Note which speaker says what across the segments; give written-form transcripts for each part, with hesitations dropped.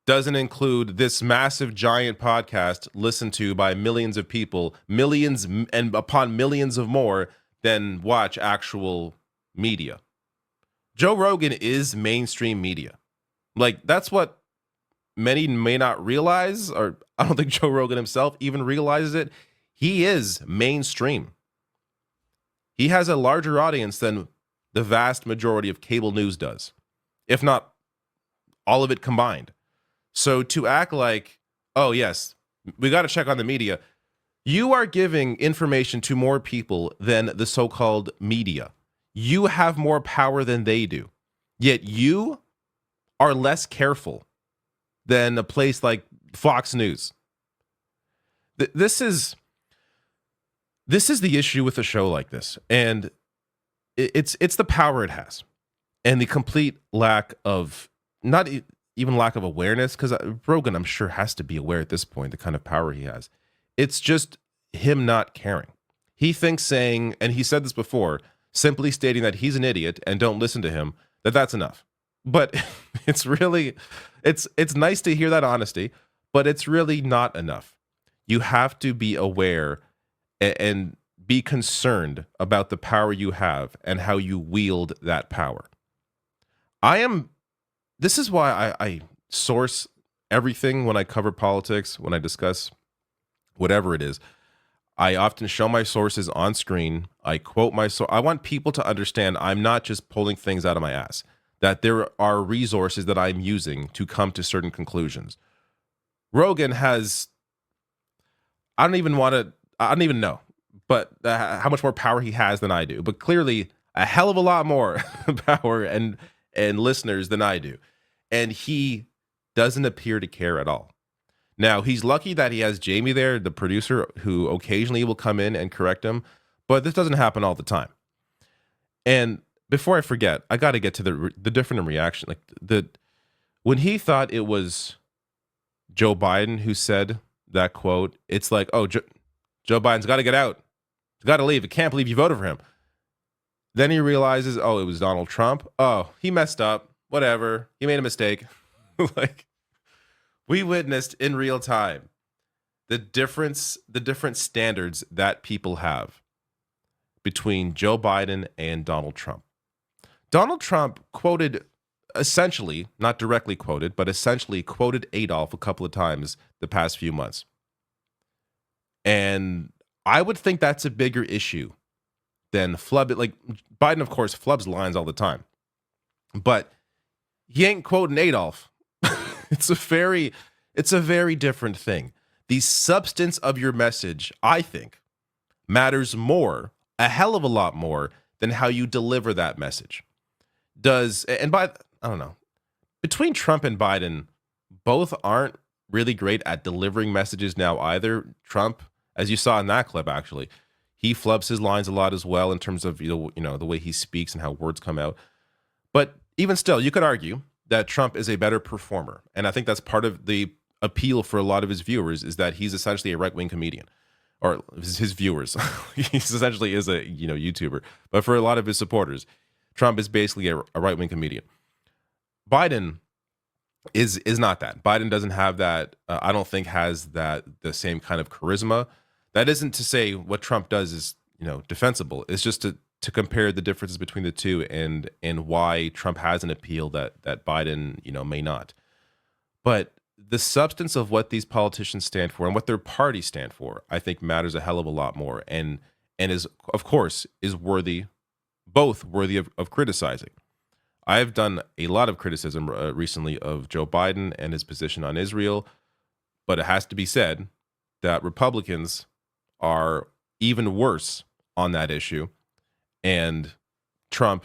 Speaker 1: doesn't include this massive giant podcast listened to by millions of people, and upon millions of more than watch actual media. Joe Rogan is mainstream media. Like, that's what many may not realize, or I don't think Joe Rogan himself even realizes it. He is mainstream. He has a larger audience than the vast majority of cable news does, if not all of it combined. So to act like, oh, yes, we got to check on the media, you are giving information to more people than the so-called media. You have more power than they do, yet you are less careful than a place like Fox News. This is the issue with a show like this, and it's the power it has, and the complete lack of not even lack of awareness. Because Rogan, I'm sure, has to be aware at this point the kind of power he has. It's just him not caring. He thinks saying, and he said this before, simply stating that he's an idiot and don't listen to him, that's enough. But it's nice to hear that honesty, but it's really not enough. You have to be aware and be concerned about the power you have and how you wield that power. This is why I source everything when I cover politics, when I discuss whatever it is. I often show my sources on screen. I quote my source. I want people to understand I'm not just pulling things out of my ass, that there are resources that I'm using to come to certain conclusions. Rogan has, I don't even know, but how much more power he has than I do, but clearly a hell of a lot more power and listeners than I do. And he doesn't appear to care at all. Now, he's lucky that he has Jamie there, the producer, who occasionally will come in and correct him, but this doesn't happen all the time. And before I forget, I got to get to the different reaction. Like when he thought it was Joe Biden who said that quote, it's like, oh, Joe Biden's got to get out. He's got to leave. I can't believe you voted for him. Then he realizes, oh, it was Donald Trump. Oh, he messed up. Whatever. He made a mistake. Like, we witnessed in real time the different standards that people have between Joe Biden and Donald Trump. Donald Trump quoted, essentially, not directly quoted, but essentially quoted Adolf a couple of times the past few months. And I would think that's a bigger issue than flub. Like, Biden, of course, flubs lines all the time. But he ain't quoting Adolf. It's a very different thing. The substance of your message, I think, matters more, a hell of a lot more, than how you deliver that message. I don't know, between Trump and Biden, both aren't really great at delivering messages now either. Trump, as you saw in that clip, actually, he flubs his lines a lot as well in terms of the way he speaks and how words come out. But even still, you could argue that Trump is a better performer. And I think that's part of the appeal for a lot of his viewers, is that he's essentially a right-wing comedian, or his viewers. He essentially is a YouTuber. But for a lot of his supporters, Trump is basically a right-wing comedian. Biden is not that. Biden doesn't have that. I don't think has the same kind of charisma. That isn't to say what Trump does is defensible. It's just to compare the differences between the two and why Trump has an appeal that Biden may not. But the substance of what these politicians stand for and what their parties stand for, I think, matters a hell of a lot more, and is, of course, both worthy of criticizing. I've done a lot of criticism recently of Joe Biden and his position on Israel, but it has to be said that Republicans are even worse on that issue, and Trump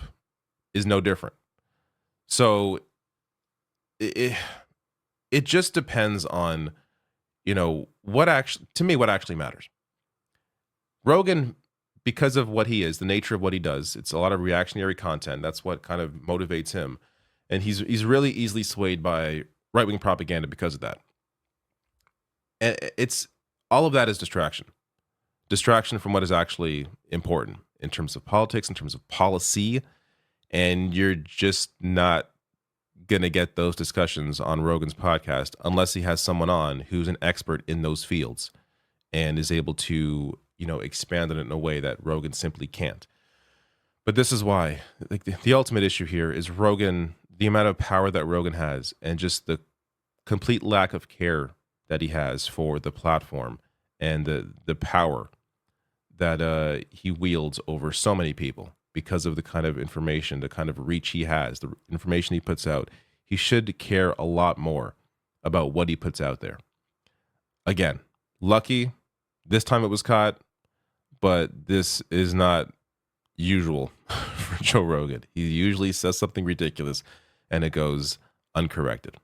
Speaker 1: is no different. So it just depends on, what actually matters. Rogan, because of what he is, the nature of what he does, it's a lot of reactionary content. That's what kind of motivates him. And he's really easily swayed by right-wing propaganda because of that. And all of that is distraction from what is actually important in terms of politics, in terms of policy, and you're just not going to get those discussions on Rogan's podcast unless he has someone on who's an expert in those fields and is able to, expand on it in a way that Rogan simply can't. But this is why, like, the ultimate issue here is Rogan, the amount of power that Rogan has, and just the complete lack of care that he has for the platform and the power that he wields over so many people because of the kind of information, the kind of reach he has, the information he puts out. He should care a lot more about what he puts out there. Again, lucky, this time it was caught, but this is not usual for Joe Rogan. He usually says something ridiculous and it goes uncorrected.